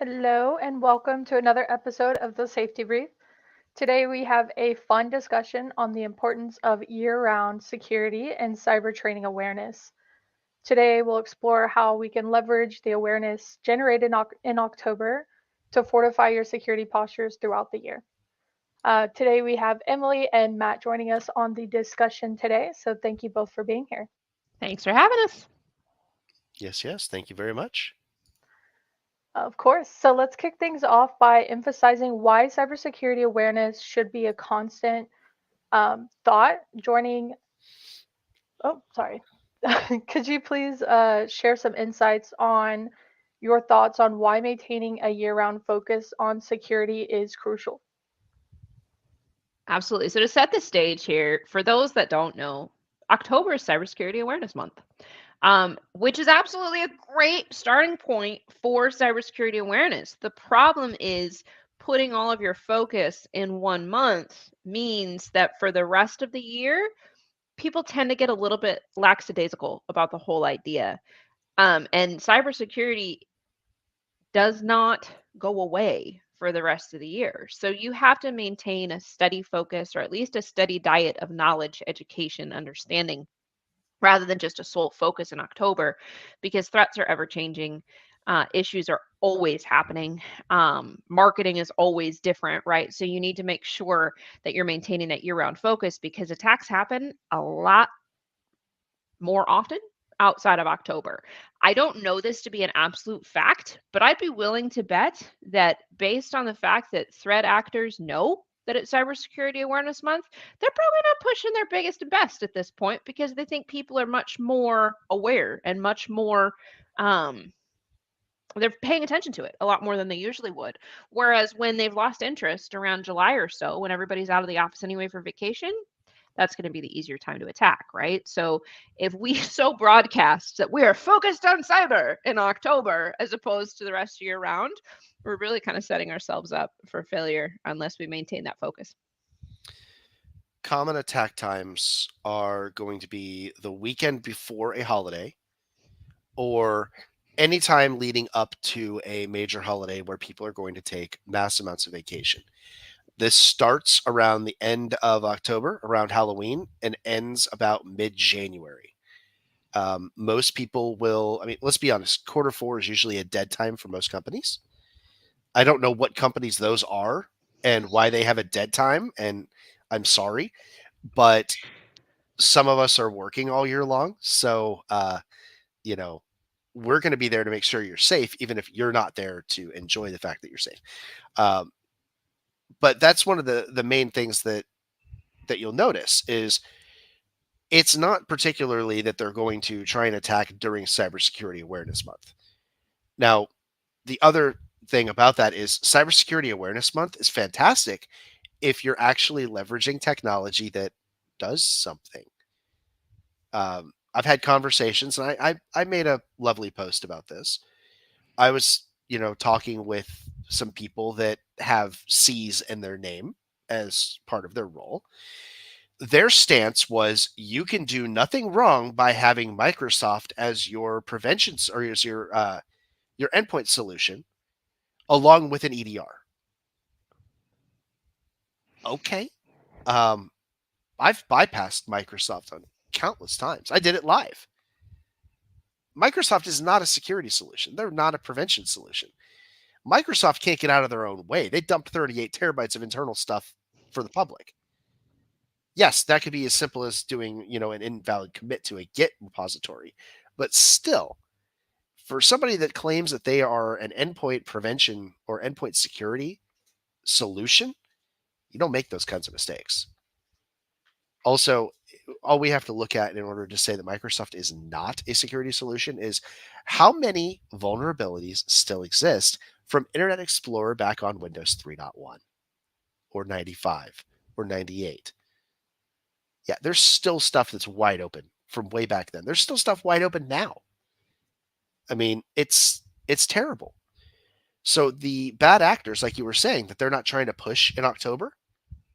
Hello, and welcome to another episode of the Safety Brief. Today, we have a fun discussion on the importance of year round security and cyber training awareness. Today, we'll explore how we can leverage the awareness generated in October to fortify your security postures throughout the year. Today, we have Emily and Matt joining us on the discussion today, so thank you both for being here. Thanks for having us. Yes. Thank you very much. Of course. So let's kick things off by emphasizing why cybersecurity awareness should be a constant thought. Oh, sorry. Could you please share some insights on your thoughts on why maintaining a year round focus on security is crucial? Absolutely. So, to set the stage here, for those that don't know, October is Cybersecurity Awareness Month, which is absolutely a great starting point for cybersecurity awareness. The problem is putting all of your focus in 1 month means that for the rest of the year, people tend to get a little bit lackadaisical about the whole idea. And cybersecurity does not go away for the rest of the year. So you have to maintain a steady focus or at least a steady diet of knowledge, education, understanding rather than just a sole focus in October because threats are ever changing. Issues are always happening. Marketing is always different, right? So you need to make sure that you're maintaining that year round focus because attacks happen a lot more often outside of October. I don't know this to be an absolute fact, but I'd be willing to bet that based on the fact that threat actors know that it's Cybersecurity Awareness Month, they're probably not pushing their biggest and best at this point because they think people are much more aware and much more um, they're paying attention to it a lot more than they usually would. Whereas when they've lost interest around July or so, when everybody's out of the office anyway for vacation, that's going to be the easier time to attack, right? So if we so broadcast that we are focused on cyber in October as opposed to the rest of year round, we're really kind of setting ourselves up for failure unless we maintain that focus. Common attack times are going to be the weekend before a holiday or any time leading up to a major holiday where people are going to take mass amounts of vacation. This starts around the end of October, around Halloween, and ends about mid January. Most people will, I mean, let's be honest, quarter four is usually a dead time for most companies. I don't know what companies those are and why they have a dead time. And I'm sorry, but some of us are working all year long. So, you know, we're going to be there to make sure you're safe, even if you're not there to enjoy the fact that you're safe. Um, but that's one of the main things that you'll notice is it's not particularly that they're going to try and attack during Cybersecurity Awareness Month. Now, the other thing about that is Cybersecurity Awareness Month is fantastic if you're actually leveraging technology that does something. I've had conversations, and I made a lovely post about this. I was, talking with some people that have C's in their name as part of their role. Their stance was you can do nothing wrong by having Microsoft as your prevention or as your endpoint solution along with an EDR. Okay. Um, I've bypassed Microsoft on countless times. I did it live. Microsoft is not a security solution. They're not a prevention solution. Microsoft can't get out of their own way. They dumped 38 terabytes of internal stuff for the public. Yes, that could be as simple as doing, an invalid commit to a Git repository. But still, for somebody that claims that they are an endpoint prevention or endpoint security solution, you don't make those kinds of mistakes. Also, all we have to look at in order to say that Microsoft is not a security solution is how many vulnerabilities still exist from Internet Explorer back on Windows 3.1 or 95 or 98. Yeah, there's still stuff that's wide open from way back then. There's still stuff wide open now. I mean, it's terrible. So the bad actors, like you were saying, that they're not trying to push in October,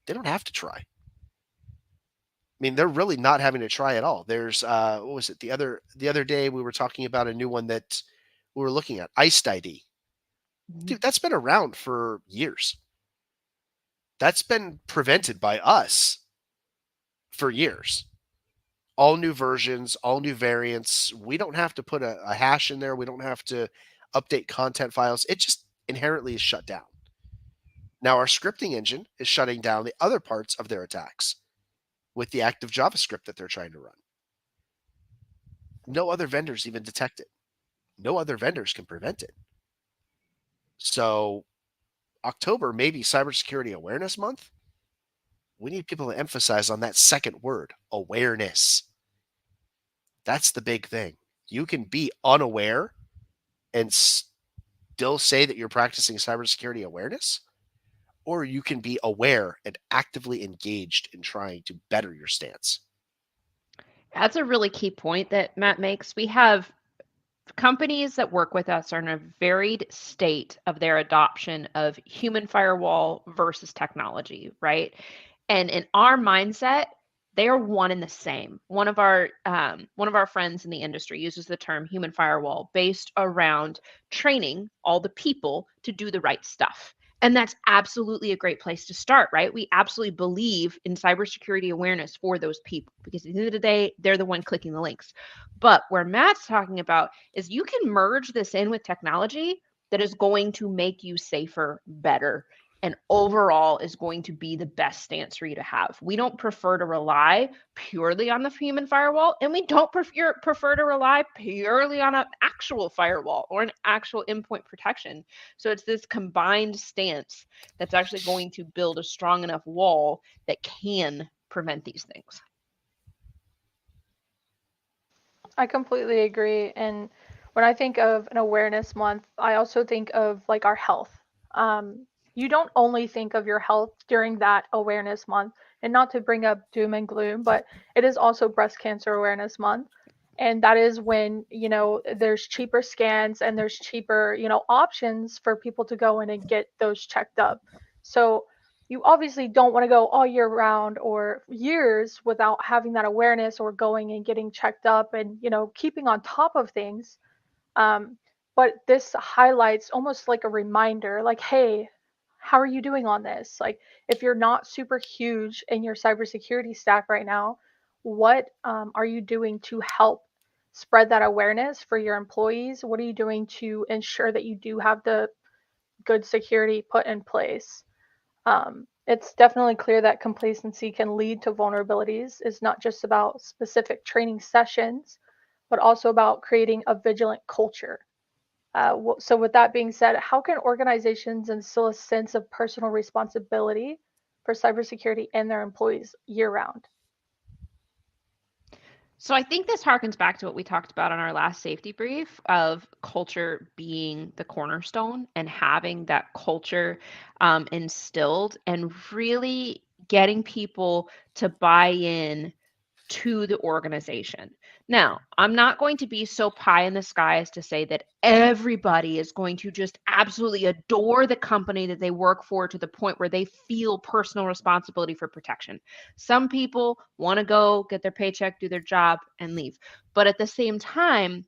they don't have to try. I mean, they're really not having to try at all. There's what was it? The other day we were talking about a new one that we were looking at, Iced ID. Mhm. Dude, that's been around for years. That's been prevented by us for years. All new versions, all new variants. We don't have to put a hash in there. We don't have to update content files. It just inherently is shut down. Now, our scripting engine is shutting down the other parts of their attacks with the active JavaScript that they're trying to run. No other vendors even detect it. No other vendors can prevent it. So, October, maybe Cybersecurity Awareness Month. We need people to emphasize on that second word, awareness. That's the big thing. You can be unaware and still say that you're practicing cybersecurity awareness, or you can be aware and actively engaged in trying to better your stance. That's a really key point that Matt makes. We have companies that work with us are in a varied state of their adoption of human firewall versus technology, right? And in our mindset, they are one and the same. One of our friends in the industry uses the term human firewall based around training all the people to do the right stuff. And that's absolutely a great place to start, right? We absolutely believe in cybersecurity awareness for those people because at the end of the day, they're the one clicking the links. But where Matt's talking about is you can merge this in with technology that is going to make you safer, better, and overall is going to be the best stance for you to have. We don't prefer to rely purely on the human firewall, and we don't prefer to rely purely on an actual firewall or an actual endpoint protection. So it's this combined stance that's actually going to build a strong enough wall that can prevent these things. I completely agree. And when I think of an awareness month, I also think of like our health. You don't only think of your health during that awareness month, and not to bring up doom and gloom, but it is also breast cancer awareness month. And that is when, there's cheaper scans and there's cheaper, options for people to go in and get those checked up. So you obviously don't want to go all year round or years without having that awareness or going and getting checked up and keeping on top of things. um, but this highlights almost like a reminder, like, hey, how are you doing on this? Like, if you're not super huge in your cybersecurity stack right now, what are you doing to help spread that awareness for your employees? What are you doing to ensure that you do have the good security put in place? It's definitely clear that complacency can lead to vulnerabilities. It's not just about specific training sessions, but also about creating a vigilant culture. So, with that being said, how can organizations instill a sense of personal responsibility for cybersecurity in their employees year round? So I think this harkens back to what we talked about on our last safety brief of culture being the cornerstone and having that culture instilled and really getting people to buy in to the organization. Now, I'm not going to be so pie in the sky as to say that everybody is going to just absolutely adore the company that they work for to the point where they feel personal responsibility for protection. Some people want to go get their paycheck, do their job, and leave. But at the same time,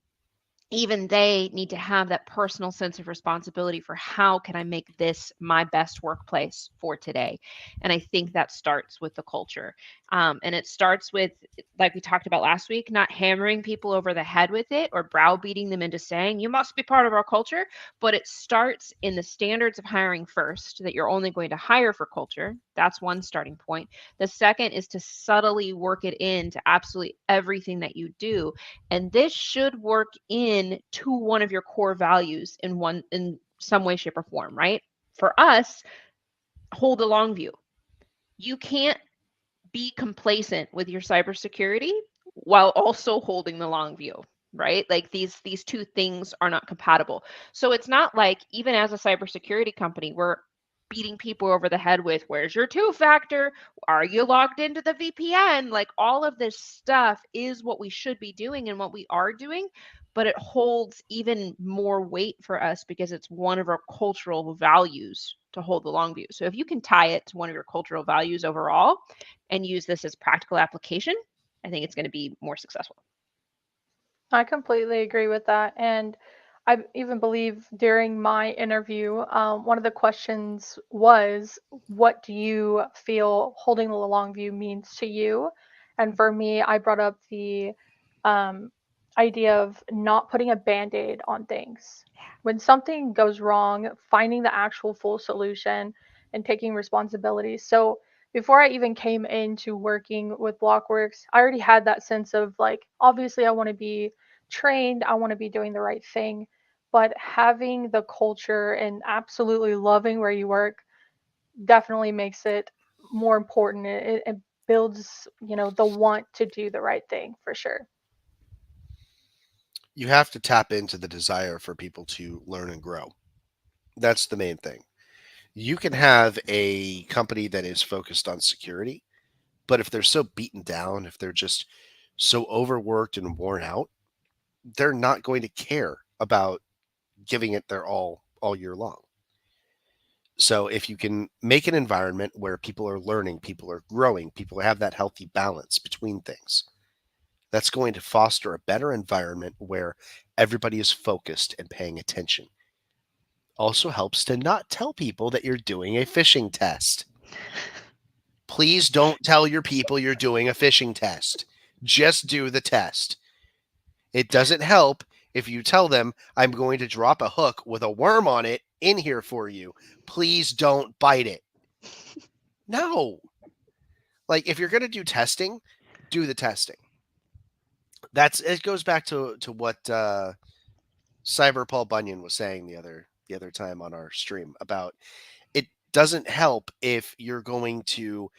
even they need to have that personal sense of responsibility for how can I make this my best workplace for today. And I think that starts with the culture. And it starts with, like we talked about last week, not hammering people over the head with it or browbeating them into saying you must be part of our culture, but it starts in the standards of hiring first, that you're only going to hire for culture. That's one starting point. The second is to subtly work it into absolutely everything that you do, and this should work in to one of your core values in some way, shape, or form, right? For us, hold the long view. You can't be complacent with your cybersecurity while also holding the long view, right? Like these two things are not compatible. So it's not like even as a cybersecurity company, we're beating people over the head with where's your two factor? Are you logged into the VPN? Like all of this stuff is what we should be doing and what we are doing, but it holds even more weight for us because it's one of our cultural values to hold the long view. So if you can tie it to one of your cultural values overall and use this as practical application, I think it's going to be more successful. I completely agree with that. And I even believe during my interview, one of the questions was, what do you feel holding the long view means to you? And for me, I brought up the um, idea of not putting a band aid on things. When something goes wrong, finding the actual full solution and taking responsibility. So before I even came into working with Blockworks, I already had that sense of like, obviously, I want to be trained, I want to be doing the right thing, but having the culture and absolutely loving where you work definitely makes it more important. It builds, the want to do the right thing for sure. You have to tap into the desire for people to learn and grow. That's the main thing. You can have a company that is focused on security, but if they're so beaten down, if they're just so overworked and worn out, they're not going to care about giving it their all year long. So if you can make an environment where people are learning, people are growing, people have that healthy balance between things, that's going to foster a better environment where everybody is focused and paying attention. Also helps to not tell people that you're doing a phishing test. Please don't tell your people you're doing a phishing test. Just do the test. It doesn't help if you tell them, I'm going to drop a hook with a worm on it in here for you. Please don't bite it. No. Like, if you're going to do testing, do the testing. It goes back to what Cyber Paul Bunyan was saying the other time on our stream about it doesn't help if you're going to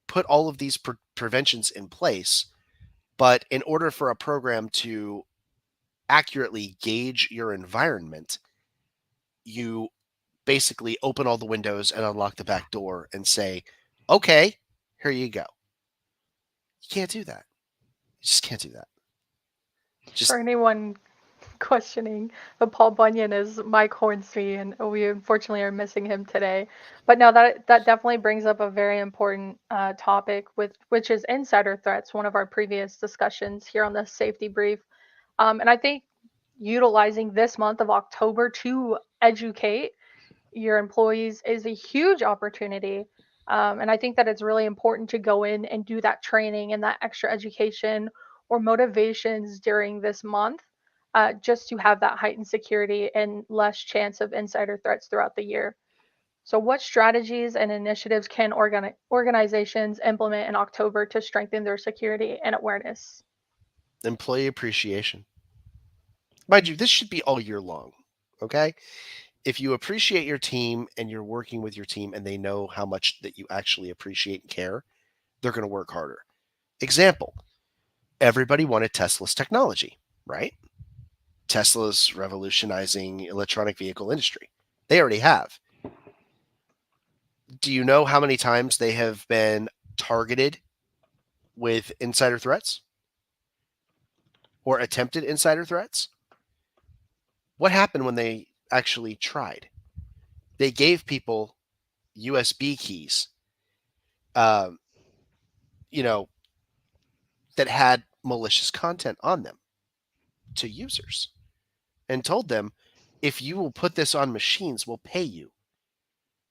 put all of these preventions in place, but in order for a program to accurately gauge your environment, you basically open all the windows and unlock the back door and say, okay, here you go. You can't do that. You just can't do that. For Just anyone questioning, Paul Bunyan is Mike Hornsby, and we unfortunately are missing him today. But no, that definitely brings up a very important topic, which is insider threats, one of our previous discussions here on the safety brief. And I think utilizing this month of October to educate your employees is a huge opportunity. And I think that it's really important to go in and do that training and that extra education or motivations during this month, just to have that heightened security and less chance of insider threats throughout the year. So, what strategies and initiatives can organizations implement in October to strengthen their security and awareness? employee appreciation. Mind you, this should be all year long. Okay? If you appreciate your team and you're working with your team and they know how much that you actually appreciate and care, they're going to work harder. Example, everybody wanted Tesla's technology, right? Tesla's revolutionizing electronic vehicle industry. They already have. Do you know how many times they have been targeted with insider threats or attempted insider threats? What happened when they actually tried? They gave people USB keys, um, you know, that had malicious content on them to users and told them, if you will put this on machines, we'll pay you.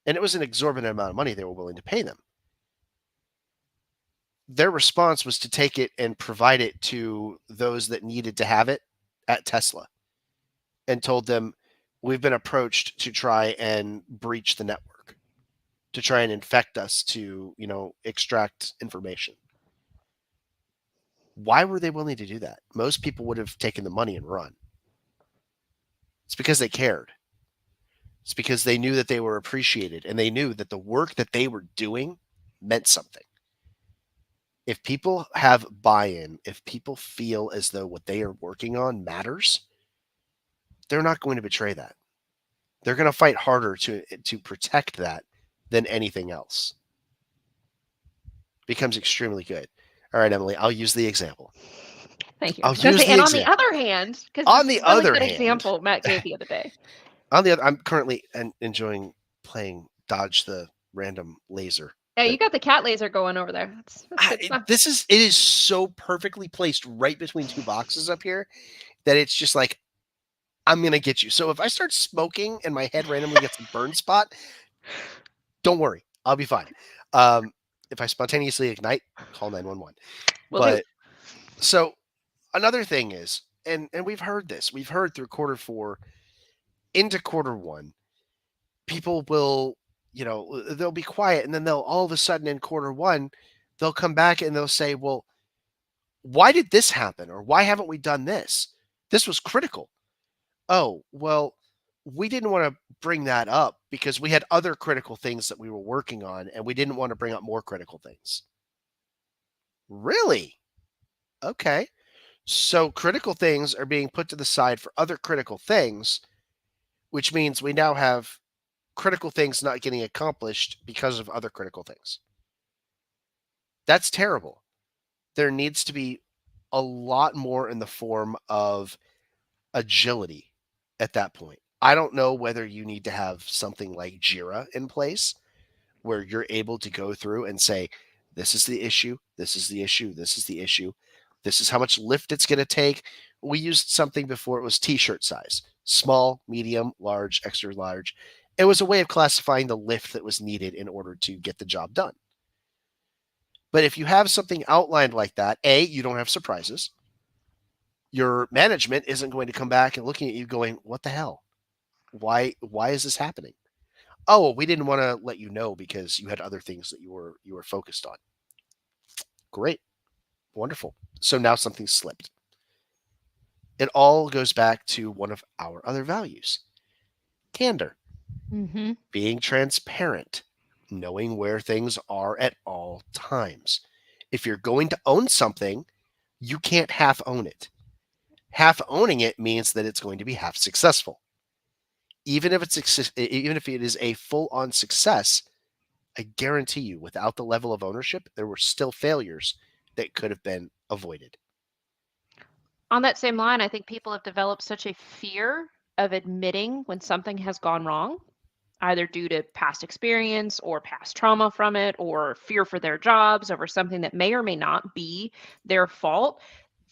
And it was an exorbitant amount of money they were willing to pay them. Their response was to take it and provide it to those that needed to have it at Tesla and told them, we've been approached to try and breach the network, to try and infect us, to, extract information. Why were they willing to do that? Most people would have taken the money and run. It's because they cared. It's because they knew that they were appreciated and they knew that the work that they were doing meant something. If people have buy-in, if people feel as though what they are working on matters, they're not going to betray that. They're going to fight harder to protect that than anything else. Becomes extremely good. All right, Emily, I'll use the example. Thank you. I'll I was gonna use say, the and on the example. other hand, because On this the is a really other good hand- example Matt gave the other day. I'm currently enjoying playing dodge the random laser. Yeah, you got the cat laser going over there. That's good stuff. It is so perfectly placed right between two boxes up here that it's just like I'm going to get you. So if I start smoking and my head randomly gets a burn spot, don't worry. I'll be fine. Um, if I spontaneously ignite, call 911. Will do. But so another thing is, and we've heard this, we've heard through quarter four into quarter one, people will, they'll be quiet and then they'll all of a sudden in quarter one, they'll come back and they'll say, well, why did this happen? Or why haven't we done this? This was critical. Oh, well, we didn't want to bring that up because we had other critical things that we were working on and we didn't want to bring up more critical things. Really? Okay. So critical things are being put to the side for other critical things, which means we now have critical things not getting accomplished because of other critical things. That's terrible. There needs to be a lot more in the form of agility at that point. I don't know whether you need to have something like Jira in place where you're able to go through and say, this is the issue, this is the issue, this is the issue, this is how much lift it's going to take. We used something before, it was t-shirt size, small, medium, large, extra large. It was a way of classifying the lift that was needed in order to get the job done. But if you have something outlined like that, A, you don't have surprises. Your management isn't going to come back and looking at you going, what the hell? Why is this happening? Oh, we didn't want to let you know because you had other things that you were focused on. Great. Wonderful. So now something slipped. It all goes back to one of our other values. Candor. Mm-hmm. Being transparent. Knowing where things are at all times. If you're going to own something, you can't half own it. Half owning it means that it's going to be half successful. Even if it is a full-on success, I guarantee you, without the level of ownership, there were still failures that could have been avoided. On that same line, I think people have developed such a fear of admitting when something has gone wrong, either due to past experience or past trauma from it, or fear for their jobs over something that may or may not be their fault,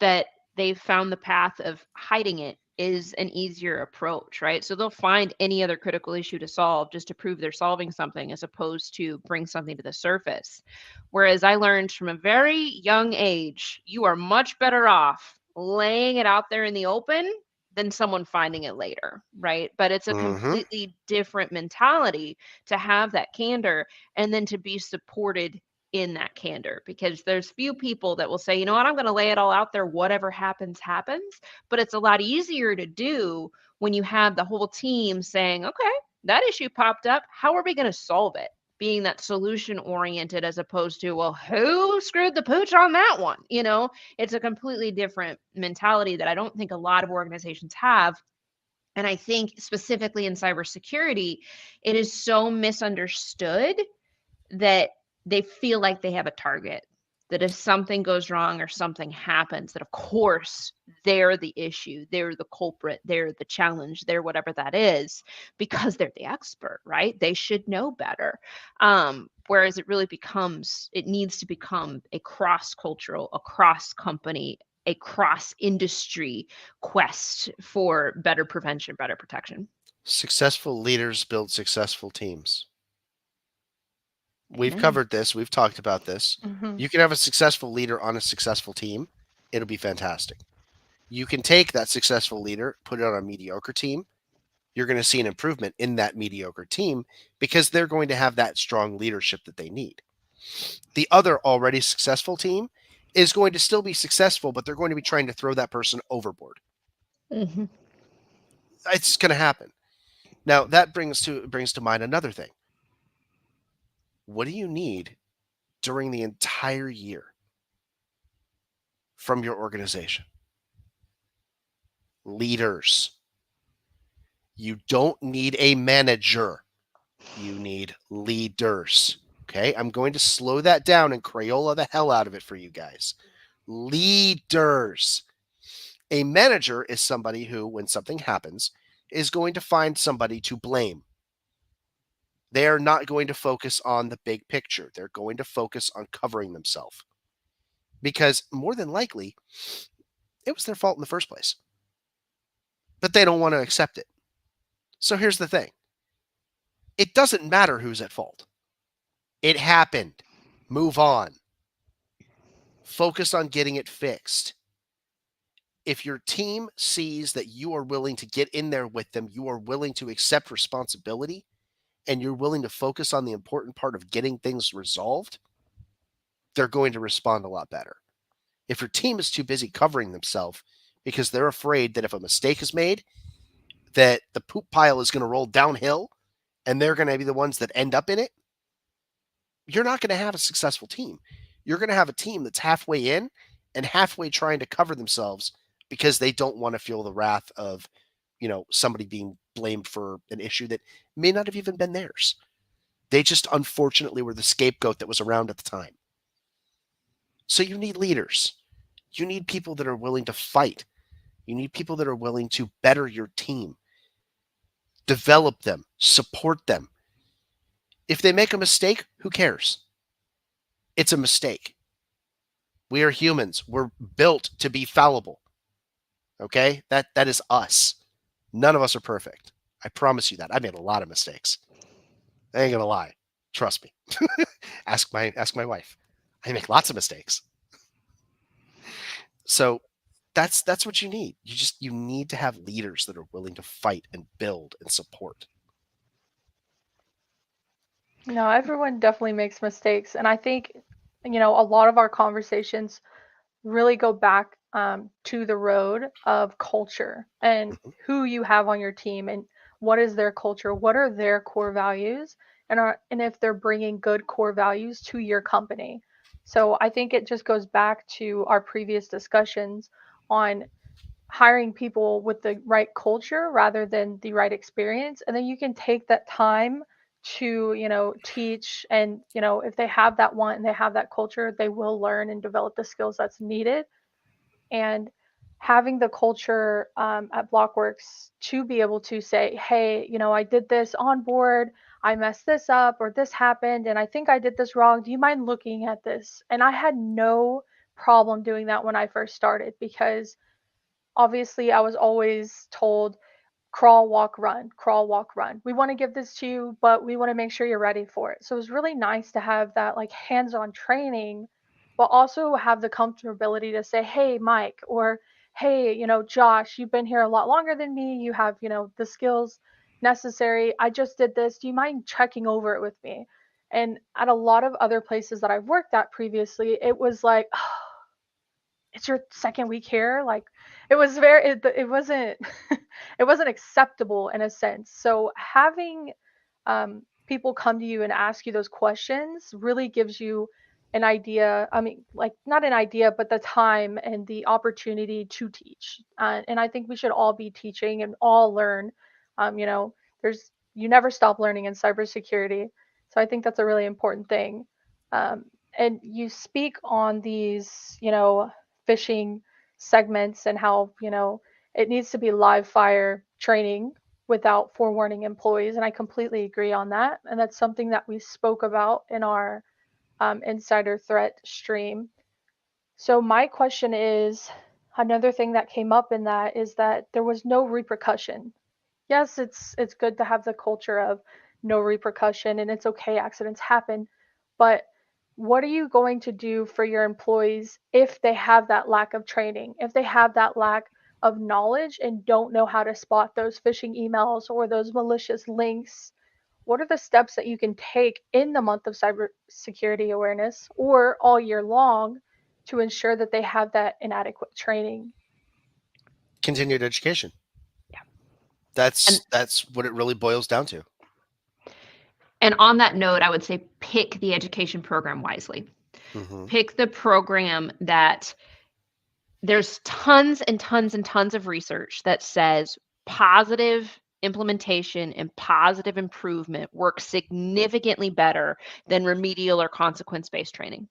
that they've found the path of hiding it is an easier approach, right? So they'll find any other critical issue to solve just to prove they're solving something as opposed to bring something to the surface. Whereas I learned from a very young age, you are much better off laying it out there in the open than someone finding it later, right? But it's a Mm-hmm. completely different mentality to have that candor and then to be supported in that candor, because there's few people that will say, you know what, I'm going to lay it all out there, whatever happens happens. But it's a lot easier to do when you have the whole team saying, okay, that issue popped up, how are we going to solve it, being that solution oriented as opposed to, well, who screwed the pooch on that one? It's a completely different mentality that I don't think a lot of organizations have. And I think specifically in cybersecurity, it is so misunderstood that they feel like they have a target. That if something goes wrong or something happens, that of course they're the issue, they're the culprit, they're the challenge, they're whatever that is, because they're the expert, right? They should know better. Whereas it needs to become a cross cultural, a cross company, a cross industry quest for better prevention, better protection. Successful leaders build successful teams. We've Amen. covered this. We've talked about this. Mhm. You can have a successful leader on a successful team. It'll be fantastic. You can take that successful leader, put it on a mediocre team. You're going to see an improvement in that mediocre team because they're going to have that strong leadership that they need. The other already successful team is going to still be successful, but they're going to be trying to throw that person overboard. Mm-hmm. It's going to happen. Now that brings to mind another thing. What do you need during the entire year from your organization? Leaders. You don't need a manager. You need leaders. Okay, I'm going to slow that down and Crayola the hell out of it for you guys. Leaders. A manager is somebody who, when something happens, is going to find somebody to blame. They are not going to focus on the big picture. They're going to focus on covering themselves. Because more than likely, it was their fault in the first place. but they don't want to accept it. So here's the thing. It doesn't matter who's at fault. It happened. Move on. Focus on getting it fixed. If your team sees that you are willing to get in there with them, you are willing to accept responsibility, and you're willing to focus on the important part of getting things resolved, they're going to respond a lot better. If your team is too busy covering themselves because they're afraid that if a mistake is made, that the poop pile is going to roll downhill and they're going to be the ones that end up in it, you're not going to have a successful team. You're going to have a team that's halfway in and halfway trying to cover themselves because they don't want to feel the wrath of, somebody being blamed for an issue that may not have even been theirs. They just unfortunately were the scapegoat that was around at the time. So you need leaders. You need people that are willing to fight. You need people that are willing to better your team, develop them, support them. If they make a mistake, who cares? It's a mistake. We are humans. We're built to be fallible. Okay? That is us. None of us are perfect. I promise you that. I made a lot of mistakes. I ain't gonna lie. Trust me. ask my wife. I make lots of mistakes. So that's what you need. You need to have leaders that are willing to fight and build and support. No, everyone definitely makes mistakes. And I think, a lot of our conversations really go back to the road of culture and Mhm. who you have on your team and what is their culture, what are their core values, and if they're bringing good core values to your company. So I think it just goes back to our previous discussions on hiring people with the right culture rather than the right experience, and then you can take that time to teach, and if they have that want and they have that culture, they will learn and develop the skills that's needed. And having the culture at Blockworks to be able to say, hey, I did this on board, I messed this up, or this happened, and I think I did this wrong. Do you mind looking at this? And I had no problem doing that when I first started, because obviously I was always told, crawl, walk, run, crawl, walk, run. We want to give this to you, but we want to make sure you're ready for it. So it was really nice to have that like hands-on training, but also have the comfortability to say, hey, Mike, or hey, Josh, you've been here a lot longer than me. You have, the skills necessary. I just did this. Do you mind checking over it with me? And at a lot of other places that I've worked at previously, it was like, it's your second week here. Like, it wasn't it wasn't acceptable in a sense. So having people come to you and ask you those questions really gives you an idea. I mean, like, not an idea, but the time and the opportunity to teach. And I think we should all be teaching and all learn. There's you never stop learning in cybersecurity. So I think that's a really important thing. Um, and you speak on these, phishing segments and how, it needs to be live fire training without forewarning employees. And I completely agree on that. And that's something that we spoke about in our insider threat stream. So my question is, another thing that came up in that is that there was no repercussion. Yes, it's good to have the culture of no repercussion, and it's okay, accidents happen, but what are you going to do for your employees if they have that lack of training, if they have that lack of knowledge and don't know how to spot those phishing emails or those malicious links? What are the steps that you can take in the month of cybersecurity awareness or all year long to ensure that they have that inadequate training? Continued education. Yeah. That's what it really boils down to. And on that note, I would say pick the education program wisely. Mm-hmm. Pick the program that there's tons and tons and tons of research that says positive implementation and positive improvement works significantly better than remedial or consequence-based training.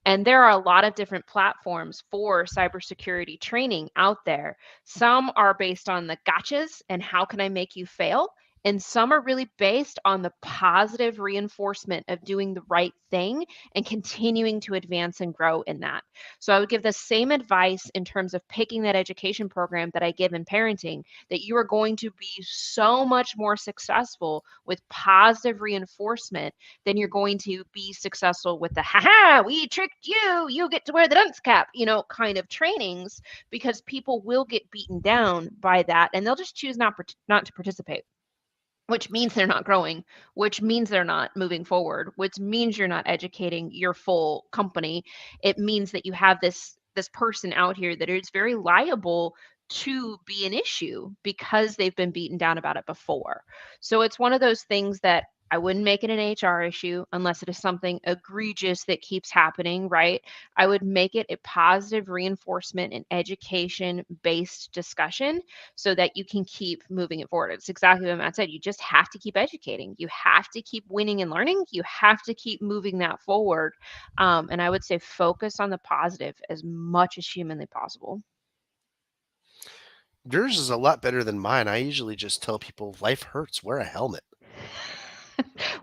And there are a lot of different platforms for cybersecurity training out there. Some are based on the gotchas and how can I make you fail? And some are really based on the positive reinforcement of doing the right thing and continuing to advance and grow in that. So I would give the same advice in terms of picking that education program that I give in parenting, that you are going to be so much more successful with positive reinforcement than you're going to be successful with the haha, we tricked you, you get to wear the dunce cap, kind of trainings, because people will get beaten down by that and they'll just choose not to participate, which means they're not growing, which means they're not moving forward, which means you're not educating your full company. It means that you have this person out here that is very liable to be an issue because they've been beaten down about it before. So it's one of those things that I wouldn't make it an HR issue unless it is something egregious that keeps happening, right? I would make it a positive reinforcement and education based discussion so that you can keep moving it forward. It's exactly what Matt said. You just have to keep educating. You have to keep winning and learning. You have to keep moving that forward. And I would say focus on the positive as much as humanly possible. Yours is a lot better than mine. I usually just tell people life hurts, wear a helmet.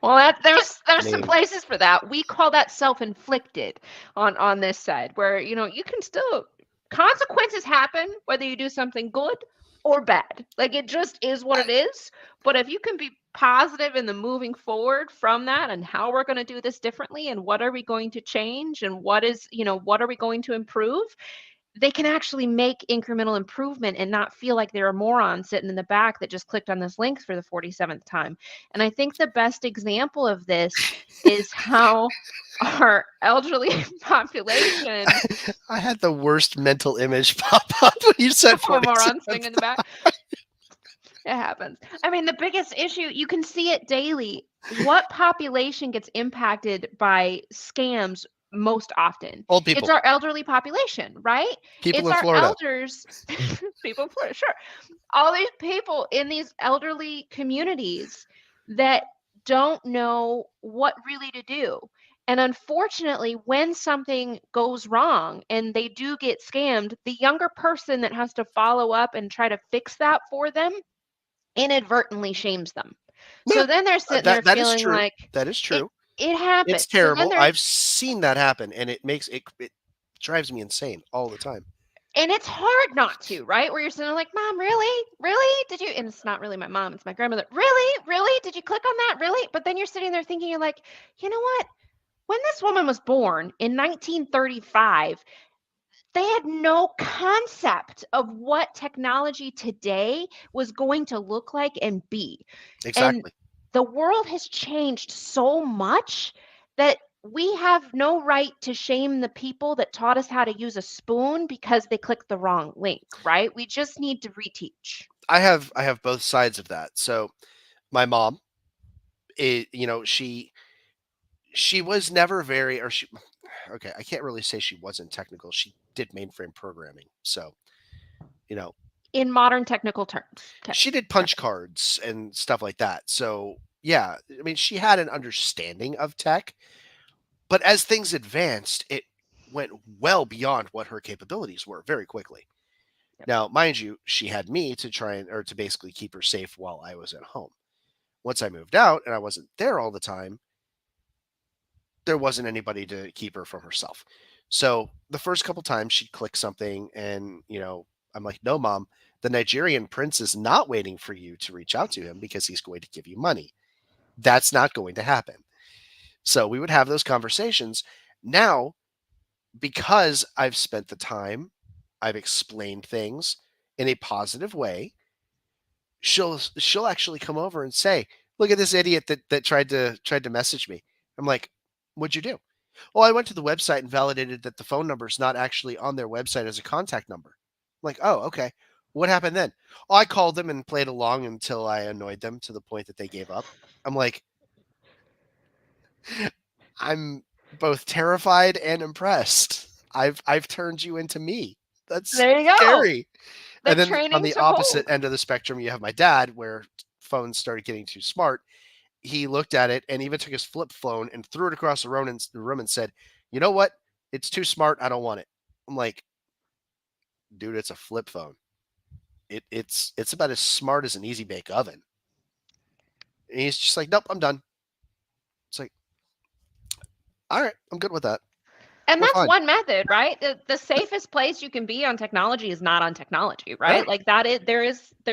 Well, there's I some mean, places for that. We call that self-inflicted on this side, where you can still consequences happen whether you do something good or bad. Like it just is what it is. But if you can be positive in the moving forward from that and how we're going to do this differently and what are we going to change and what are we going to improve, they can actually make incremental improvement and not feel like they're a moron sitting in the back that just clicked on this link for the 47th time. And I think the best example of this is how our elderly population, I had the worst mental image pop up when you said a moron 47th. sitting in the back. It happens. I mean, the biggest issue, you can see it daily. What population gets impacted by scams most often? Old It's people, our elderly population, right? people It's in our Florida. elders, people in Florida, sure. All these people in these elderly communities that don't know what really to do. And unfortunately, when something goes wrong and they do get scammed, the younger person that has to follow up and try to fix that for them inadvertently shames them. No, So then they're sitting there that is feeling true. like That is it true. it It's happened. So then terrible. they're I've seen that happen, and it drives me insane all the time. and it's hard not to, right? Where you're sitting there like, Mom, really? Really? Did you? And it's not really my mom, it's my grandmother. Really? Really? Did you click on that? Really? But then you're sitting there thinking, you're like, you know what? When this woman was born in 1935, they had no concept of what technology today was going to look like and be. And Exactly. the world has changed so much that we have no right to shame the people that taught us how to use a spoon because they clicked the wrong link, right? We just need to reteach. I have both sides of that. So my mom, she was never very, or she, okay, I can't really say she wasn't technical. She did mainframe programming, so you know In modern technical terms. Okay. she did punch cards and stuff like that. So yeah, I mean, she had an understanding of tech, but as things advanced, it went well beyond what her capabilities were very quickly. Yep. Now, mind you, she had me to try and or to basically keep her safe while I was at home. Once I moved out and I wasn't there all the time, there wasn't anybody to keep her from herself. So the first couple times she'd click something and, I'm like, no, mom, the Nigerian prince is not waiting for you to reach out to him because he's going to give you money. That's not going to happen. So we would have those conversations. Now, because I've spent the time, I've explained things in a positive way, she'll actually come over and say, "Look at this idiot that tried to message me." I'm like, "What'd you do?" "Well, I went to the website and validated that the phone number is not actually on their website as a contact number." I'm like, "Oh, okay. What happened then?" "Oh, I called them and played along until I annoyed them to the point that they gave up." I'm like, "I'm both terrified and impressed. I've turned you into me. That's There you go. scary." The And then on training the took opposite hold. end of the spectrum, you have my dad, where phones started getting too smart. He looked at it and even took his flip phone and threw it across the room and said, "You know what? It's too smart. I don't want it." I'm like, "Dude, it's a flip phone. It's about as smart as an easy bake oven." And he's just like, nope, I'm done. It's like, all right, I'm good with that. And We're that's fine. one method, right? The safest place you can be on technology is not on technology, Yeah. right? Like that is there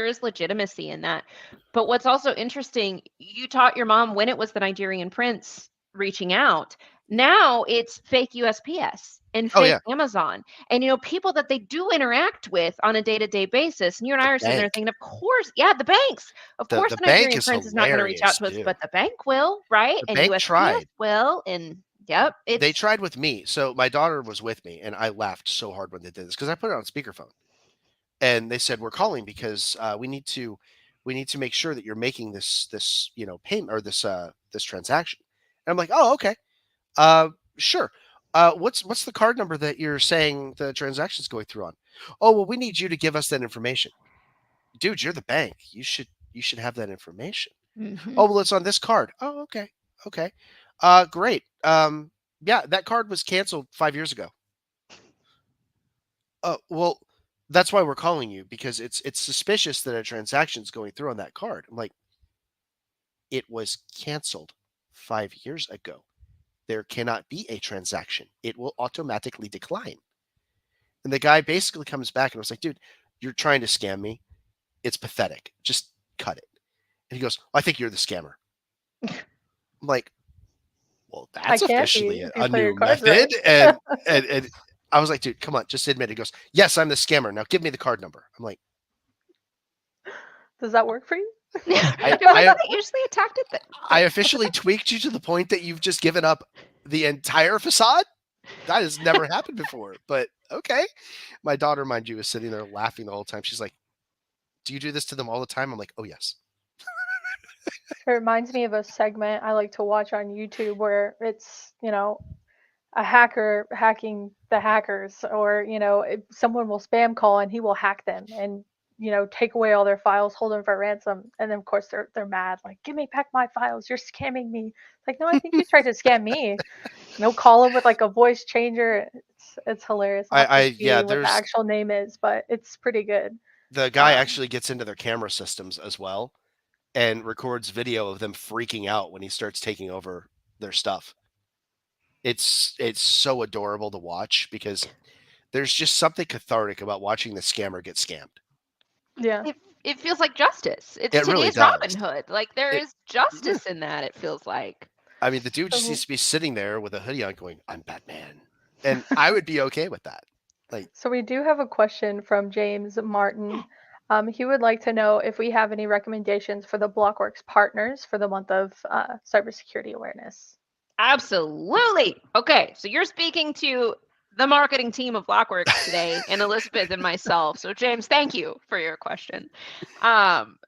is legitimacy in that. But what's also interesting, you taught your mom when it was the Nigerian prince reaching out. Now it's fake USPS and Oh fake yeah, Amazon. And people that they do interact with on a day-to-day basis. And you and the I are sitting there bank. thinking, of course, yeah, the banks. Of course The the bank Nigerian is prince is not going to reach out hilarious to us, too. but the bank will, right? The And bank USPS tried. will. And yep, They it's tried with me. So my daughter was with me, and I laughed so hard when they did this because I put it on speakerphone, and they said we're calling because we need to make sure that you're making this payment or this transaction. And I'm like, oh okay, uh sure. What's the card number that you're saying the transaction's going through on? Oh well, we need you to give us that information, dude. You're the bank. You should have that information. mhm. Oh, well, it's on this card. Oh, okay. Okay. Great. Yeah, that card was canceled 5 years ago. Well, that's why we're calling you because it's suspicious that a transaction's going through on that card. I'm like, it was canceled 5 years ago. There cannot be a transaction. It will automatically decline. And the guy basically comes back and was like, dude, you're trying to scam me. It's pathetic. Just cut it. And he goes, I think you're the scammer. I'm like, well, I that's can't be officially if you a play your new cards method. right. And I was like, dude, come on, just admit it. He goes, yes, I'm the scammer. Now give me the card number. I'm like, Does that work for you? I Wasn't I that usually a tactic that I officially tweaked you to the point that you've just given up the entire facade. That has never happened before. But okay. My daughter, mind you, is sitting there laughing the whole time. She's like, do you do this to them all the time? I'm like, oh yes. It reminds me of a segment I like to watch on YouTube where it's, a hacker hacking the hackers, or, someone will spam call and he will hack them and, take away all their files, hold them for ransom. And then of course they're mad, like, give me back my files. You're scamming me. It's like, no, I think you tried to scam me. Call them with like a voice changer. It's hilarious. I'll have I to yeah, see what the there's actual name is, but it's pretty good. the guy Um, actually gets into their camera systems as well and records video of them freaking out when he starts taking over their stuff. It's so adorable to watch because there's just something cathartic about watching the scammer get scammed. yeah. it feels like justice. It's It really today's does. Robin Hood. Like there It is yeah. justice in that, it feels like. I mean, the dude just needs So to be sitting there with a hoodie on going, "I'm Batman." And I would be okay with that. Like, So we do have a question from James Martin. He would like to know if we have any recommendations for the Blockworks partners for the month of cybersecurity awareness. Absolutely. Okay, so you're speaking to the marketing team of Blockworks today, and Elizabeth and myself. So, James, thank you for your question.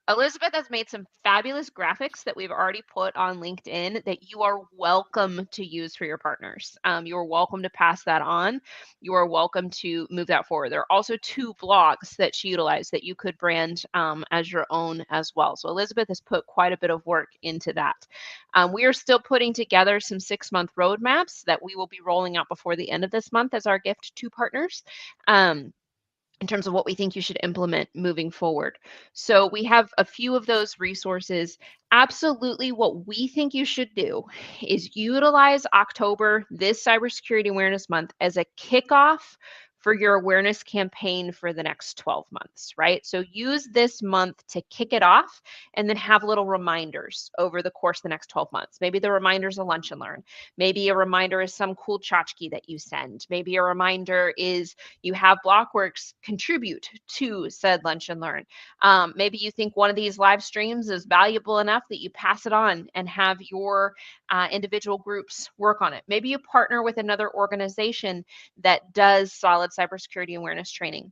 Elizabeth has made some fabulous graphics that we've already put on LinkedIn that you are welcome to use for your partners. You are welcome to pass that on. You are welcome to move that forward. There are also 2 blogs that she utilized that you could brand as your own as well. So, Elizabeth has put quite a bit of work into that. We are still putting together some 6-month roadmaps that we will be rolling out before the end of this month as our gift to partners. In terms of what we think you should implement moving forward. So we have a few of those resources. Absolutely, what we think you should do is utilize October, this Cybersecurity Awareness Month, as a kickoff for your awareness campaign for the next 12 months, right? So use this month to kick it off and then have little reminders over the course of the next 12 months. Maybe the reminder is a lunch and learn. Maybe a reminder is some cool tchotchke that you send. Maybe a reminder is you have Blockworks contribute to said lunch and learn. Maybe you think one of these live streams is valuable enough that you pass it on and have your individual groups work on it. Maybe you partner with another organization that does solid cybersecurity awareness training.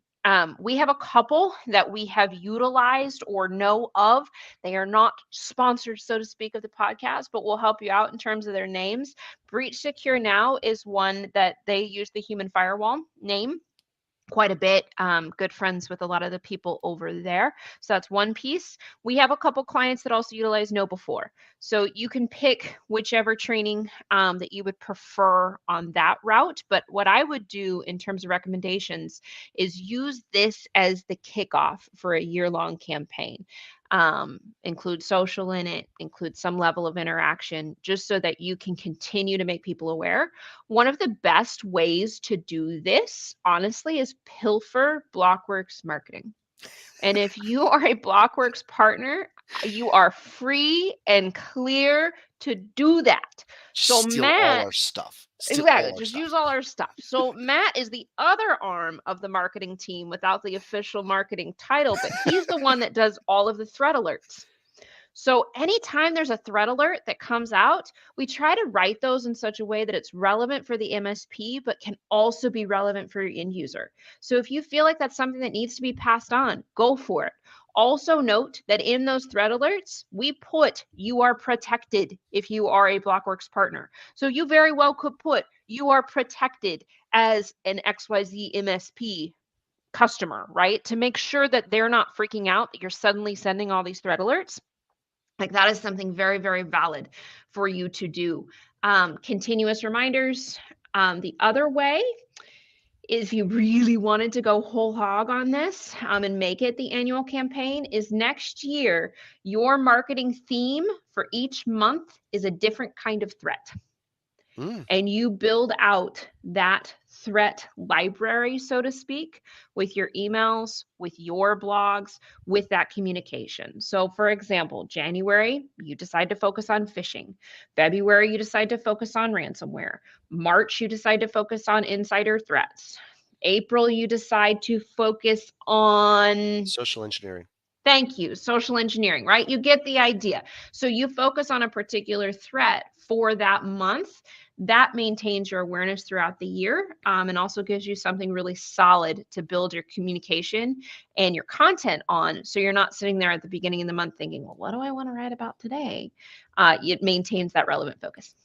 We have a couple that we have utilized or know of. They are not sponsors, so to speak, of the podcast, but will help you out in terms of their names. Breach Secure Now is one that they use the human firewall name quite a bit. Good friends with a lot of the people over there. So that's one piece. We have a couple clients that also utilize Know Before. So you can pick whichever training that you would prefer on that route. But what I would do in terms of recommendations is use this as the kickoff for a year-long campaign. include social in it, include some level of interaction, just so that you can continue to make people aware. One of the best ways to do this, honestly, is pilfer Blockworks marketing. And if you are a Blockworks partner, you are free and clear to do that. So Steal all Matt, our stuff. Steal exactly, all our just stuff. use all our stuff. So Matt is the other arm of the marketing team without the official marketing title, but he's the one that does all of the threat alerts. So anytime there's a threat alert that comes out, we try to write those in such a way that it's relevant for the MSP, but can also be relevant for your end user. So if you feel like that's something that needs to be passed on, go for it. Also note that in those threat alerts, we put you are protected if you are a Blockworks partner. So you very well could put you are protected as an XYZ MSP customer, right? To make sure that they're not freaking out that you're suddenly sending all these threat alerts. Like that is something very, very valid for you to do. Continuous reminders. The other way is, if you really wanted to go whole hog on this and make it the annual campaign, is next year, your marketing theme for each month is a different kind of threat. And you build out that threat library, so to speak, with your emails, with your blogs, with that communication. So, for example, January, you decide to focus on phishing. February, you decide to focus on ransomware. March, you decide to focus on insider threats. April, you decide to focus on Social engineering. Thank you. Social engineering, right? You get the idea. So you focus on a particular threat for that month. That maintains your awareness throughout the year and also gives you something really solid to build your communication and your content on. So you're not sitting there at the beginning of the month thinking, well, what do I want to write about today? It maintains that relevant focus.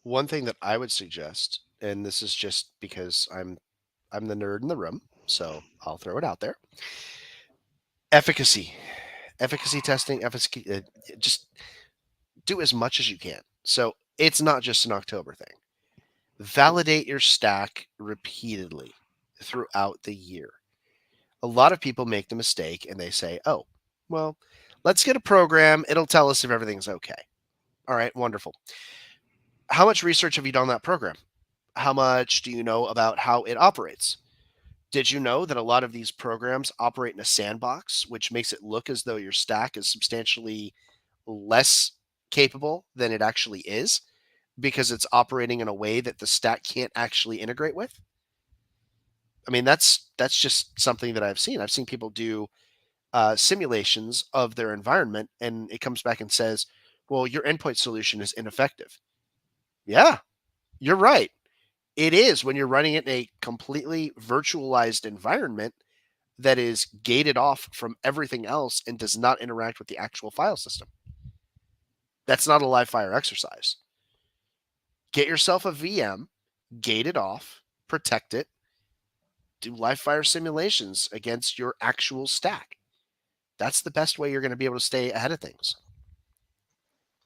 One thing that I would suggest, and this is just because I'm the nerd in the room, so I'll throw it out there. Efficacy testing, just do as much as you can. So it's not just an October thing. Validate your stack repeatedly throughout the year. A lot of people make the mistake and they say, oh, well, let's get a program. It'll tell us if everything's okay. All right, wonderful. How much research have you done on that program? How much do you know about how it operates? Did you know that a lot of these programs operate in a sandbox, which makes it look as though your stack is substantially less capable than it actually is because it's operating in a way that the stack can't actually integrate with? I mean, that's just something that I've seen. I've seen people do simulations of their environment, and it comes back and says, well, your endpoint solution is ineffective. Yeah, you're right. It is when you're running it in a completely virtualized environment that is gated off from everything else and does not interact with the actual file system. That's not a live fire exercise. Get yourself a VM, gate it off, protect it, do live fire simulations against your actual stack. That's the best way you're going to be able to stay ahead of things.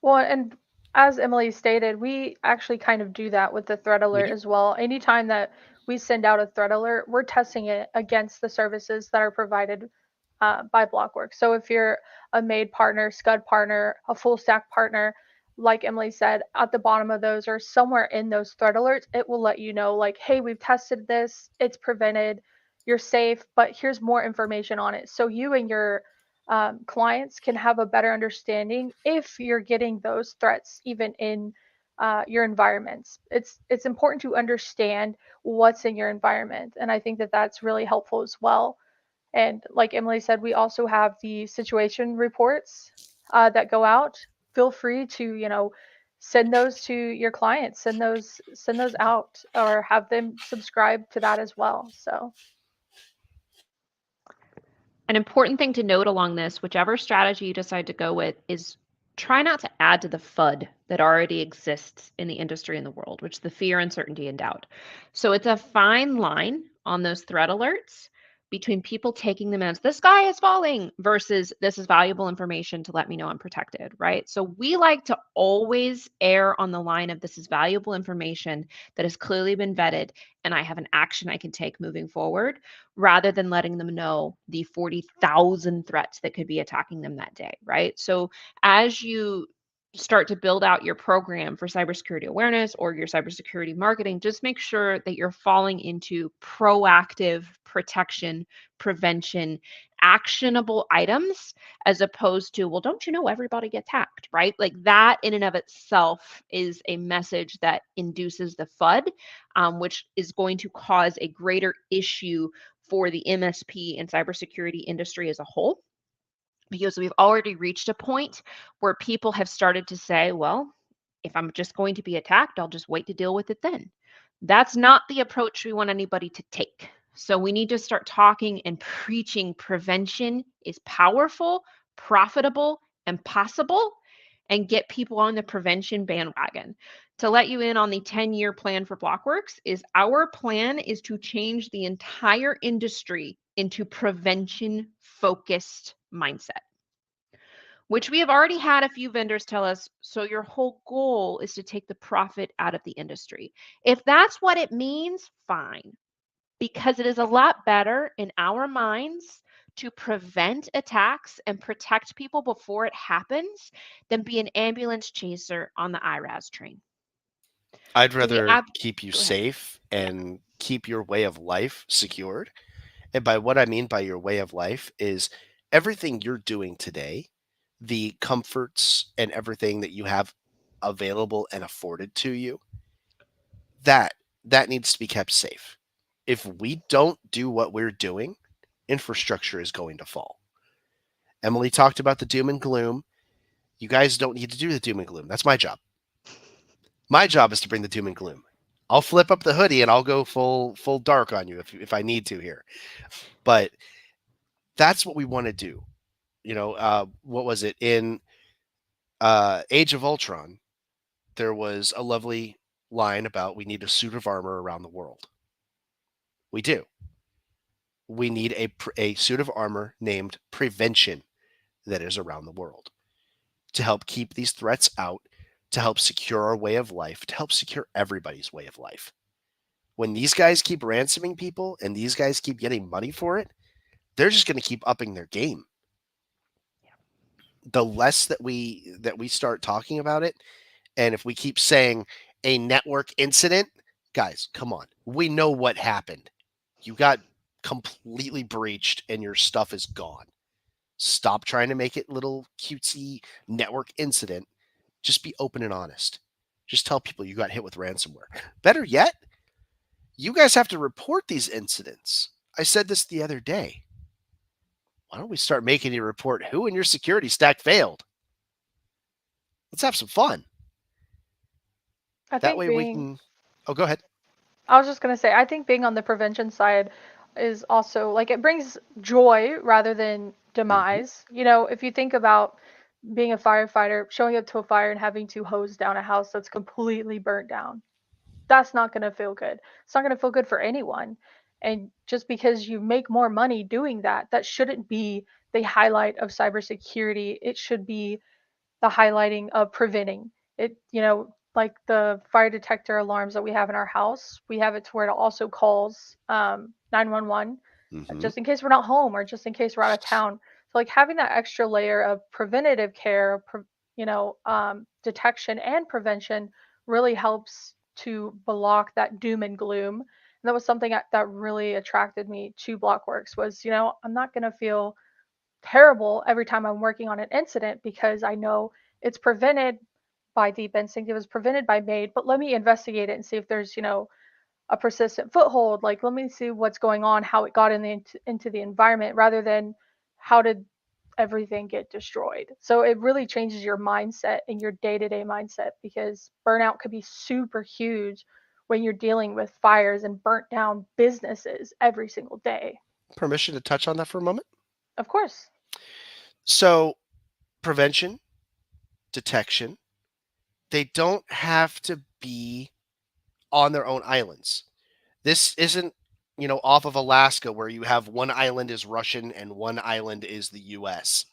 Well, and as Emily stated, we actually kind of do that with the threat alert as well. Anytime that we send out a threat alert, we're testing it against the services that are provided by Blockworks. So if you're a MAID partner, SCUD partner, a full stack partner, like Emily said, at the bottom of those or somewhere in those threat alerts, it will let you know, like, hey, we've tested this, it's prevented, you're safe, but here's more information on it. So you and your clients can have a better understanding if you're getting those threats even in your environments. It's important to understand what's in your environment, and I think that that's really helpful as well. And like Emily said, we also have the situation reports that go out. Feel free to, send those to your clients, send those out, or have them subscribe to that as well. So An important thing to note along this, whichever strategy you decide to go with, is try not to add to the FUD that already exists in the industry and the world, which is the fear, uncertainty, and doubt. So it's a fine line on those threat alerts, between people taking them as the sky is falling versus this is valuable information to let me know I'm protected, right? So we like to always err on the line of this is valuable information that has clearly been vetted and I have an action I can take moving forward rather than letting them know the 40,000 threats that could be attacking them that day, right? So as you start to build out your program for cybersecurity awareness or your cybersecurity marketing, just make sure that you're falling into proactive protection, prevention, actionable items as opposed to, well, don't you know everybody gets hacked, right? Like that in and of itself is a message that induces the FUD, which is going to cause a greater issue for the MSP and cybersecurity industry as a whole because we've already reached a point where people have started to say, well, if I'm just going to be attacked, I'll just wait to deal with it then. That's not the approach we want anybody to take. So we need to start talking and preaching prevention is powerful, profitable, and possible, and get people on the prevention bandwagon. To let you in on the 10-year plan for Blockworks is our plan is to change the entire industry into prevention focused mindset, which we have already had a few vendors tell us. So your whole goal is to take the profit out of the industry. If that's what it means, fine, because it is a lot better in our minds to prevent attacks and protect people before it happens than be an ambulance chaser on the IRAS train. I'd So we rather ab keep you go ahead. safe Yeah. and keep your way of life secured. And by what I mean by your way of life is everything you're doing today, the comforts and everything that you have available and afforded to you, that that needs to be kept safe. If we don't do what we're doing, infrastructure is going to fall. Emily talked about the doom and gloom. You guys don't need to do the doom and gloom. That's my job. My job is to bring the doom and gloom. I'll flip up the hoodie and I'll go full dark on you if I need to here. But that's what we want to do. What was it in Age of Ultron? There was a lovely line about we need a suit of armor around the world. We do. We need a suit of armor named prevention that is around the world to help keep these threats out, to help secure our way of life, to help secure everybody's way of life. When these guys keep ransoming people and these guys keep getting money for it, they're just going to keep upping their game. The less that we start talking about it, and if we keep saying a network incident, guys, come on. We know what happened. You got completely breached and your stuff is gone. Stop trying to make it little cutesy network incident. Just be open and honest. Just tell people you got hit with ransomware. Better yet, you guys have to report these incidents. I said this the other day. Why don't we start making you report who in your security stack failed? Let's have some fun. I That think way we being can. Oh, go ahead. I was just gonna say, I think being on the prevention side is also like it brings joy rather than Mm-hmm. demise. You know, if you think about being a firefighter, showing up to a fire and having to hose down a house that's completely burnt down, that's not gonna feel good. It's not gonna feel good for anyone. And just because you make more money doing that, that shouldn't be the highlight of cybersecurity. It should be the highlighting of preventing it, like the fire detector alarms that we have in our house, we have it to where it also calls 911 Mm-hmm. just in case we're not home or just in case we're out of town. So like having that extra layer of preventative care, detection and prevention really helps to block that doom and gloom. And that was something that really attracted me to Blockworks was, I'm not going to feel terrible every time I'm working on an incident because I know it's prevented by Deep Instinct. It was prevented by MAID, but let me investigate it and see if there's, a persistent foothold. Like, let me see what's going on, how it got into the environment, rather than how did everything get destroyed. So it really changes your mindset and your day-to-day mindset because burnout could be super huge when you're dealing with fires and burnt down businesses every single day. Permission to touch on that for a moment? Of course. So, prevention, detection, they don't have to be on their own islands. This isn't off of Alaska where you have one island is Russian and one island is the US.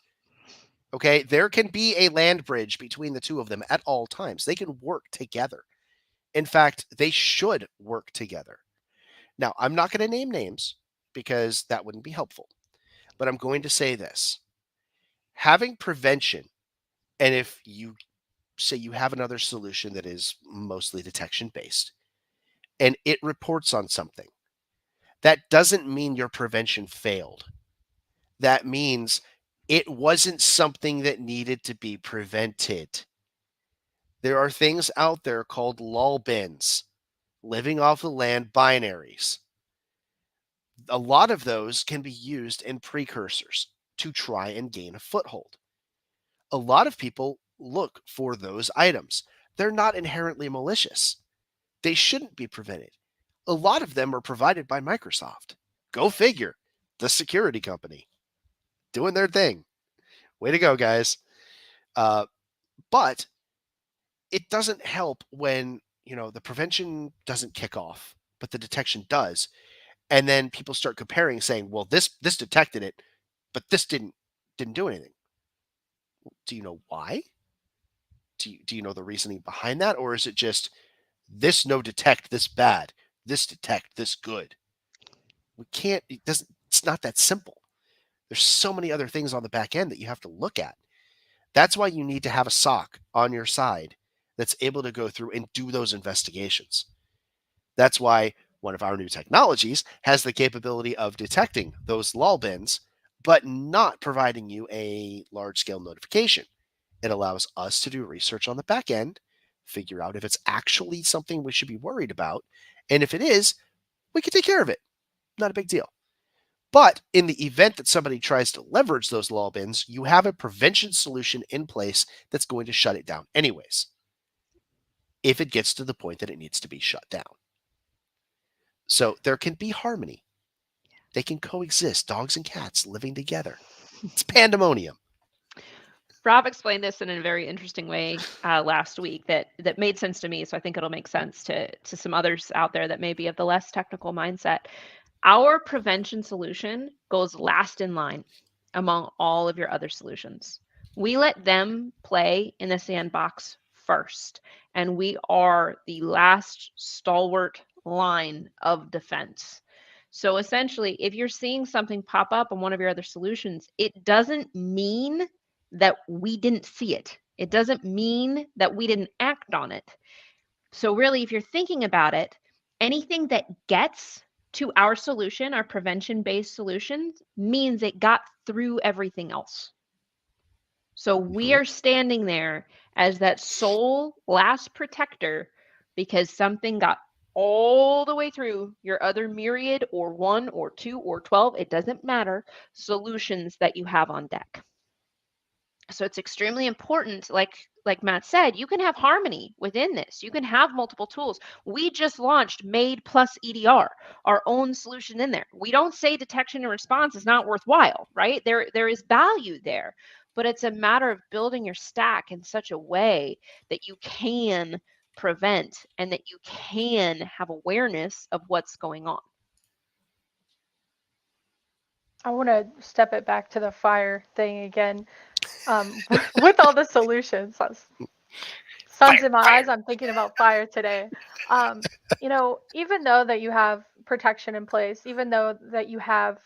Okay, there can be a land bridge between the two of them at all times. They can work together. In fact, they should work together. Now, I'm not going to name names because that wouldn't be helpful, but I'm going to say this. Having prevention, and if you say you have another solution that is mostly detection based and it reports on something, that doesn't mean your prevention failed. That means it wasn't something that needed to be prevented. There are things out there called lull bins, living off the land binaries. A lot of those can be used in precursors to try and gain a foothold. A lot of people look for those items. They're not inherently malicious. They shouldn't be prevented. A lot of them are provided by Microsoft. Go figure. The security company doing their thing. Way to go, guys. But it doesn't help when, the prevention doesn't kick off, but the detection does. And then people start comparing, saying, well, this detected it, but this didn't do anything. Do you know why? Do you know the reasoning behind that? Or is it just this no detect this bad, this detect this good? It's not that simple. There's so many other things on the back end that you have to look at. That's why you need to have a SOC on your side that's able to go through and do those investigations. That's why one of our new technologies has the capability of detecting those lull bins, but not providing you a large scale notification. It allows us to do research on the back end, figure out if it's actually something we should be worried about. And if it is, we can take care of it. Not a big deal. But in the event that somebody tries to leverage those lull bins, you have a prevention solution in place that's going to shut it down anyways, if it gets to the point that it needs to be shut down. So there can be harmony. They can coexist, dogs and cats living together. It's pandemonium. Rob explained this in a very interesting way last week that made sense to me. So I think it'll make sense to some others out there that may be of the less technical mindset. Our prevention solution goes last in line among all of your other solutions. We let them play in the sandbox first, and we are the last stalwart line of defense. So essentially, if you're seeing something pop up on one of your other solutions, it doesn't mean that we didn't see it. It doesn't mean that we didn't act on it. So, really, if you're thinking about it, anything that gets to our solution, our prevention based solutions, means it got through everything else. So, we are standing there as that sole last protector because something got all the way through your other myriad or one or two or 12, it doesn't matter, solutions that you have on deck. So it's extremely important, like Matt said, you can have harmony within this. You can have multiple tools. We just launched Made plus EDR, our own solution in there. We don't say detection and response is not worthwhile, right? There is value there, but it's a matter of building your stack in such a way that you can prevent and that you can have awareness of what's going on. I want to step it back to the fire thing again. With all the solutions, sun's Fire, in my eyes. fire. I'm thinking about fire today. Um, even though that you have protection in place, even though that you have,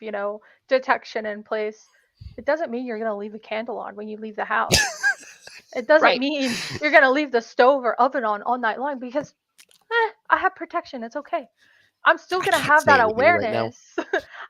detection in place, it doesn't mean you're going to leave a candle on when you leave the house. It doesn't Right. mean you're going to leave the stove or oven on all night long because I have protection. It's okay. I'm still I going to can't have say that it with you right now. awareness.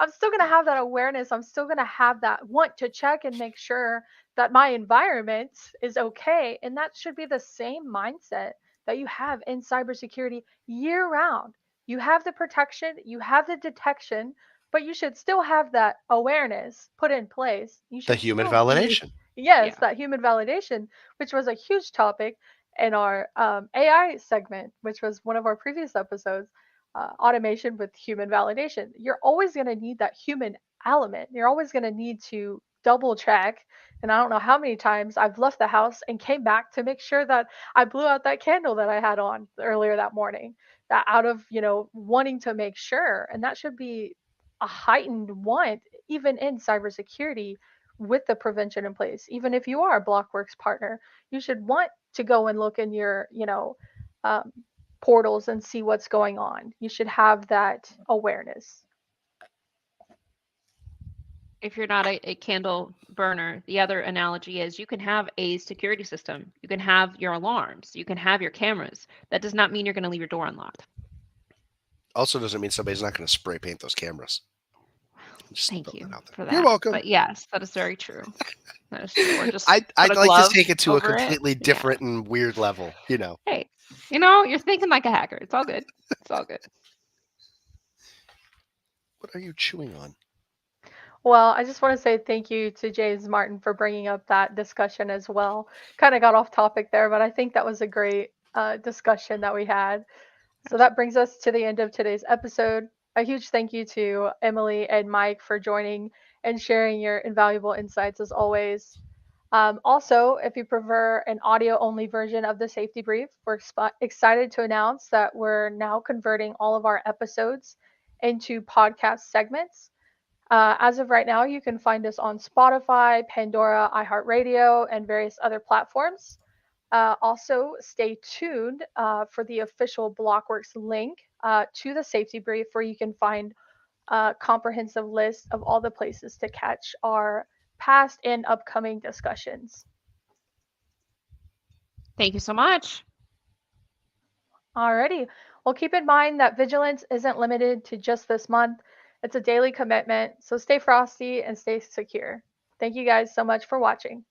I'm still going to have that awareness. I'm still going to have that want to check and make sure that my environment is okay. And that should be the same mindset that you have in cybersecurity year round. You have the protection, you have the detection, but you should still have that awareness put in place. You The should human still be, validation. yes, Yeah. that human validation, which was a huge topic in our AI segment, which was one of our previous episodes. Automation with human validation. You're always going to need that human element. You're always going to need to double check. And I don't know how many times I've left the house and came back to make sure that I blew out that candle that I had on earlier that morning that out of, wanting to make sure. And that should be a heightened want, even in cybersecurity, with the prevention in place. Even if you are a Blockworks partner, you should want to go and look in your, um, portals and see what's going on. You should have that awareness. If you're not a candle burner, the other analogy is you can have a security system, you can have your alarms, you can have your cameras. That does not mean you're going to leave your door unlocked. Also doesn't mean somebody's not going to spray paint those cameras. Just Thank throw you that out there. for that. You're welcome. But yes, that is very true. That is true. Or just I'd put a like to glove take it to a over it. completely Yeah. different and weird level, Hey, you're thinking like a hacker. It's all good. It's all good. What are you chewing on? Well, I just want to say thank you to James Martin for bringing up that discussion as well. Kind of got off topic there, but I think that was a great discussion that we had. So that brings us to the end of today's episode. A huge thank you to Emily and Mike for joining and sharing your invaluable insights as always. Also, if you prefer an audio only version of the safety brief, we're excited to announce that we're now converting all of our episodes into podcast segments. As of right now, you can find us on Spotify, Pandora, iHeartRadio, and various other platforms. Also, stay tuned for the official Blockworks link to the safety brief, where you can find a comprehensive list of all the places to catch our past and upcoming discussions. Thank you so much. Alrighty. Well, keep in mind that vigilance isn't limited to just this month. It's a daily commitment, so stay frosty and stay secure. Thank you guys so much for watching.